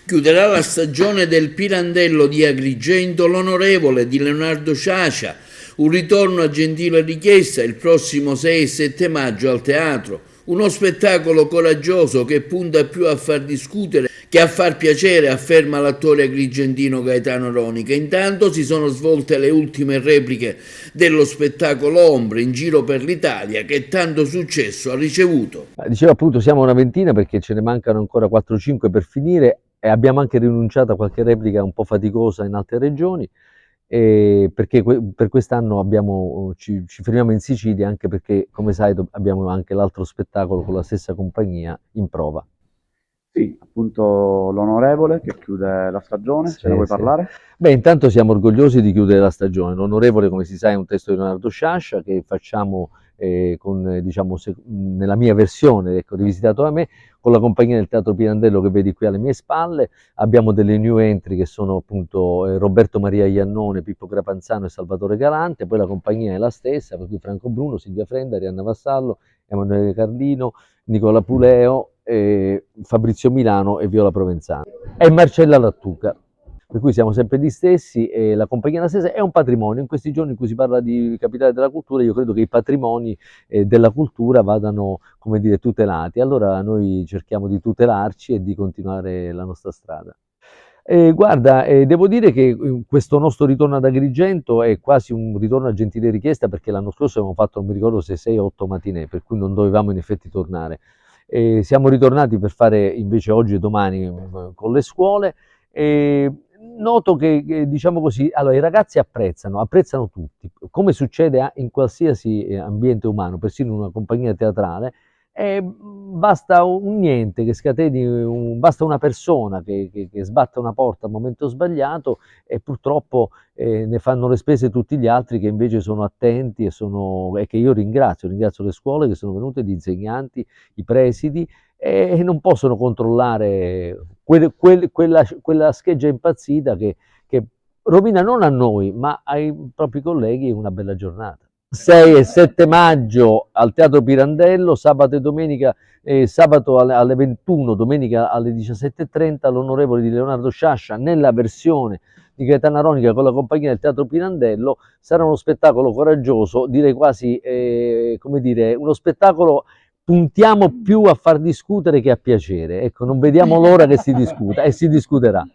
Chiuderà la stagione del Pirandello di Agrigento l'onorevole di Leonardo Sciascia, un ritorno a gentile richiesta il prossimo 6 e 7 maggio al teatro. Uno spettacolo coraggioso che punta più a far discutere che a far piacere, afferma l'attore agrigentino Gaetano Ronica. Intanto si sono svolte le ultime repliche dello spettacolo Ombre in giro per l'Italia che tanto successo ha ricevuto. Dicevo appunto siamo una ventina perché ce ne mancano ancora 4-5 per finire e abbiamo anche rinunciato a qualche replica un po' faticosa in altre regioni. Perché per quest'anno ci fermiamo in Sicilia anche perché, come sai, abbiamo anche l'altro spettacolo con la stessa compagnia in prova. Sì, appunto l'onorevole che chiude la stagione, Sì, ce ne vuoi sì. parlare? Beh, intanto siamo orgogliosi di chiudere la stagione. L'onorevole, come si sa, è un testo di Leonardo Sciascia che facciamo diciamo, nella mia versione, ecco, rivisitato da me, con la compagnia del Teatro Pirandello che vedi qui alle mie spalle. Abbiamo delle new entry che sono appunto Roberto Maria Iannone, Pippo Crapanzano e Salvatore Galante, poi la compagnia è la stessa, per cui Franco Bruno, Silvia Frenda, Arianna Vassallo, Emanuele Carlino, Nicola Puleo, Fabrizio Milano e Viola Provenzano. E Marcella Lattuca. Per cui siamo sempre gli stessi e la compagnia è la stessa, è un patrimonio. In questi giorni in cui si parla di capitale della cultura, io credo che i patrimoni della cultura vadano, come dire, tutelati. Allora noi cerchiamo di tutelarci e di continuare la nostra strada. Guarda, devo dire che questo nostro ritorno ad Agrigento è quasi un ritorno a gentile richiesta perché l'anno scorso abbiamo fatto, non mi ricordo se 6 o 8 matinee, per cui non dovevamo in effetti tornare. Siamo ritornati per fare invece oggi e domani con le scuole. Noto che, diciamo così, allora, i ragazzi apprezzano tutti, come succede in qualsiasi ambiente umano, persino in una compagnia teatrale, basta un niente che scateni, basta una persona che sbatta una porta al momento sbagliato e purtroppo ne fanno le spese tutti gli altri che invece sono attenti e che io ringrazio le scuole che sono venute, gli insegnanti, i presidi e non possono controllare quella scheggia impazzita che rovina non a noi ma ai propri colleghi una bella giornata. 6 e 7 maggio al Teatro Pirandello, sabato e domenica, sabato alle 21, domenica alle 17:30, l'onorevole di Leonardo Sciascia nella versione di Gaetano Ronica con la compagnia del Teatro Pirandello. Sarà uno spettacolo coraggioso, direi quasi, come dire, uno spettacolo puntiamo più a far discutere che a piacere. Ecco, non vediamo l'ora che si discuta e si discuterà.